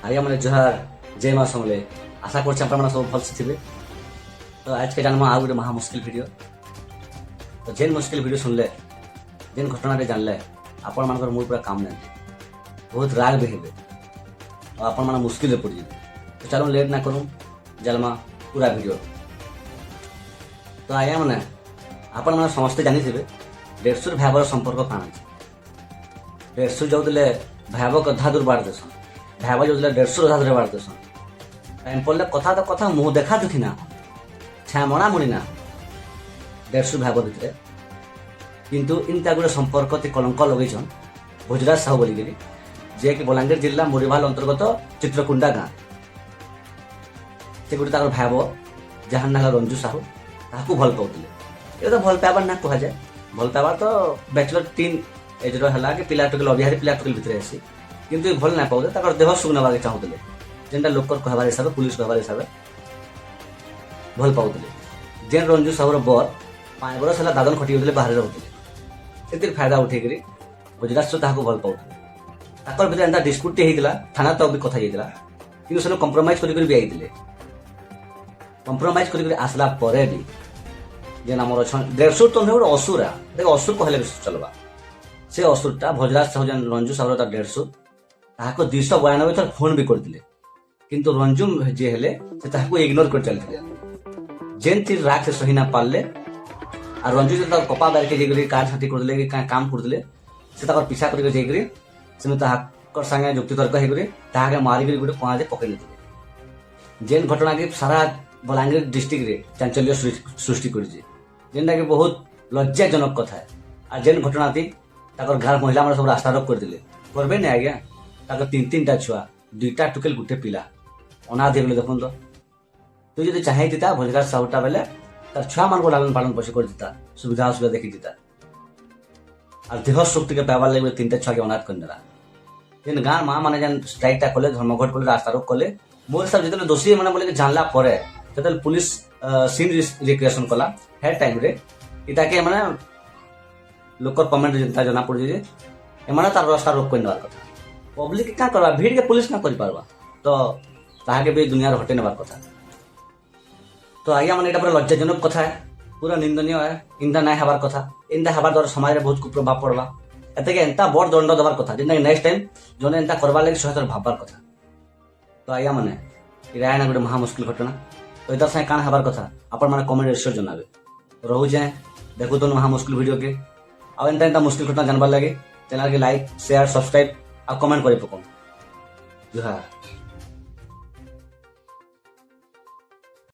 ଆଜ୍ଞା ମାନେ ଜୁହାର ଜୟ ମା ସମଲେ ଆଶା କରୁଛି ଆପଣମାନେ ସବୁ ଭଲସେ ଥିବେ। ତ ଆଜକେ ଜାଣିବା ଆଉ ଗୋଟେ ମହା ମୁସ୍କିଲ ଭିଡ଼ିଓ। ତ ଯେନ୍ ମୁସ୍କିଲ ଭିଡ଼ିଓ ଶୁଣିଲେ ଯେନ୍ ଘଟଣାଟେ ଜାଣିଲେ ଆପଣମାନଙ୍କର ମୁଡ଼ ପୁରା କାମ ନାଇଁ, ବହୁତ ରାଗ ବି ହେବେ ଆଉ ଆପଣମାନେ ମୁସ୍କିଲରେ ପଡ଼ିଯିବେ। ତ ଚାଲୁନ୍ ଲେଟ୍ ନା କରୁନ୍, ଜାଲମା ପୁରା ଭିଡ଼ିଓ। ତ ଆଜ୍ଞା ମାନେ ଆପଣମାନେ ସମସ୍ତେ ଜାଣିଥିବେ ଦେଢ଼ଶୁର ଭାଇର ସମ୍ପର୍କ କାଣା ଅଛି। ଦେଢ଼ଶୁର ଯାଉଥିଲେ ଭାଇବକ ଅଧା ଦୂର ବାଡ଼ ଦେସନ୍, ଭାଇବ ଯାଉଥିଲେ ଦେଢ଼ଶୁର ଅଧା ଦୂର ବାଡ଼ ଦେସନ୍। ଟାଇମ୍ ପଡ଼ିଲେ କଥା ତ କଥା ମୁହଁ ଦେଖା ଦୁଖି ନା ଛାମଣା ମୁଣି ନା ଦେଢ଼ଶୁର ଭାଇବ ଭିତରେ। କିନ୍ତୁ ଇନ୍ତା ଗୋଟେ ସମ୍ପର୍କ ତି କଲଙ୍କ ଲଗେଇଛନ୍ ଭୋଜରାଜ ସାହୁ ବୋଲିକିରି, ଯିଏକି ବଲାଙ୍ଗୀର ଜିଲ୍ଲା ମୁରିଭାଲ ଅନ୍ତର୍ଗତ ଚିତ୍ରକୁଣ୍ଡା ଗାଁ। ସେ ଗୋଟେ ତାଙ୍କର ଭାଇବ ଯାହାର ନାଁ ହେଲା ରଞ୍ଜୁ ସାହୁ, ତାହାକୁ ଭଲ ପାଉଥିଲେ। ଏ ତ ଭଲ ପାଇବାର ନା କୁହାଯାଏ, ଭଲ ପାଇବାର ତ ବ୍ୟାଚଲର ଟିନ୍ ଏଜ୍ର ହେଲା କି ପିଲା ଟୁକେଲ ଅବିହାରୀ ପିଲା ଟୁକେଲ ଭିତରେ ଆସି, କିନ୍ତୁ ଭଲ ନାଇଁ ପାଉଥିଲେ। ତାଙ୍କର ଦେହ ସୁଖ ନେବାକୁ ଚାହୁଁଥିଲେ, ଯେନ୍ଟା ଲୋକର କହିବାର ହିସାବରେ ପୁଲିସ କହିବାର ହିସାବରେ ଭଲ ପାଉଥିଲେ। ଯେନ୍ ରଞ୍ଜୁ ସାହୁର ବର 5 ବର୍ଷ ହେଲା ଦାଦନ ଖଟି ଯାଉଥିଲେ, ବାହାରେ ରହୁଥିଲେ। ସେଥିରେ ଫାଇଦା ଉଠେଇକିରି ଗୁଜରାଟ ତାହାକୁ ଭଲ ପାଉଥିଲେ। ତାଙ୍କର ଭିତରେ ଏନ୍ତା ଡିସ୍ପ୍ୟୁଟ୍ଟି ହେଇଥିଲା, ଥାନା ତକ ବି କଥା ଯାଇଥିଲା, କିନ୍ତୁ ସେମାନେ କମ୍ପ୍ରମାଇଜ କରିକି ବି ଆଇଥିଲେ। କମ୍ପ୍ରମାଇଜ କରିକି ଆସିଲା ପରେ ବି ଯେନ୍ ଆମର ଅଛନ୍ ଦେଢ଼ଶୁର ତ ଗୋଟେ ଅସୁରା, ଦେଖ ଅସୁର କହିଲେ ବି ଚଲବା। ସେ ଅସୁରଟା ଭଜରାଜ ସାହୁ ଯେନ୍ ରଞ୍ଜୁ ସାହୁର ତା ଦେଢ଼ଶୁର, ତାହାକୁ 292 ଥର ଫୋନ ବି କରିଥିଲେ, କିନ୍ତୁ ରଞ୍ଜୁ ଯିଏ ହେଲେ ସେ ତାହାକୁ ଇଗ୍ନୋର କରି ଚାଲିଥିଲେ। ଯେନ୍ଥିର ରାଗ ସେ ସହି ନା ପାରିଲେ আর রঞ্জু যে তার কপা বাড়িকে যাইকি কাজ হাতি করলে কি কাম করলে, সে তার পিছা করি যাইকি সে তাহাকর সাথে যুক্তিতর্ক হয়ে তাহাকে মারিকি গোটে কণাতে পকাই নেই। যেন ঘটনা কি সারা বলাঙ্গীর ডিস্ট্রিক্টরে চাঞ্চল্য সৃষ্টি করেছে, যেটা কি বহুত লজ্জাজনক কথা। আর যেন ঘটনাটি তার গাঁর মহিলা মানে সব রাস্তা রোক করে দিলে, করবে না আজ্ঞা। তাকে 3টা ছুয়া, 2টা টুকেল গোটে পিলা অনাথ হয়ে গেলে। দেখুন তো তুই যদি চাহিয়ে দিতা ভোজরাজ সাহুটা বেলে তার ছুয়া মান লালন পালন পশে করে দিতা, সুবিধা অসুবিধা দেখি দিতা। আর দেহ সুখ থেকে পাইবার লাগবে 3টা ছুয়াকে অনাথ করে নেলা। যেন গাঁর মা মানে যেন স্ট্রাইকটা কলে, ধর্মঘট কলে, রাস্তা রোক কলে, মোর হিসাব যেতে দোষী মানে বলে জানলা পরে যেতে পুলিশ সিন রিক্রিয়েশন কলা হ্যাঁ টাইমরে ইটাকে মানে লোকর কমেন্ট যেটা জনা পড়ছে যে এমানে তার রাস্তা রোক করে নেওয়ার কথা। পব্লিক কাঁ করবা, ভিড়কে পুলিশ না করে পারবা, তো তাহাকে भी দুনিয়ার হটে নেবার কথা। তো আজ্ঞা মানে এটা পুরো লজ্জাজনক কথা, পুরা নিন্দনীয়, ইন্দা নাই হবার কথা। ইন্দা হবার দ্বারা সমাজে বহুত কুপ্রভাব পড়বা। এতে এন্তা বড় দণ্ড দেবার কথা, যেটা নেক্সট টাইম জনে এন্তা করবার লাগে সহায়তার ভাববার কথা। তো আজ্ঞা মানে এটা না গোটে মহা মুশকিল ঘটনা। তো এটার সাথে কাণ হবার কথা আপন মানে কমেন্ট রেশিও জনাবে। রহুছে দেখু তো মহা মুশকিল ভিডিওকে। আর এন্তা মুশকিল ঘটনা জানবার লাগে চ্যানেলকে লাইক, শেয়ার, সবসক্রাইব আর কমেন্ট করে পকান। জুহার।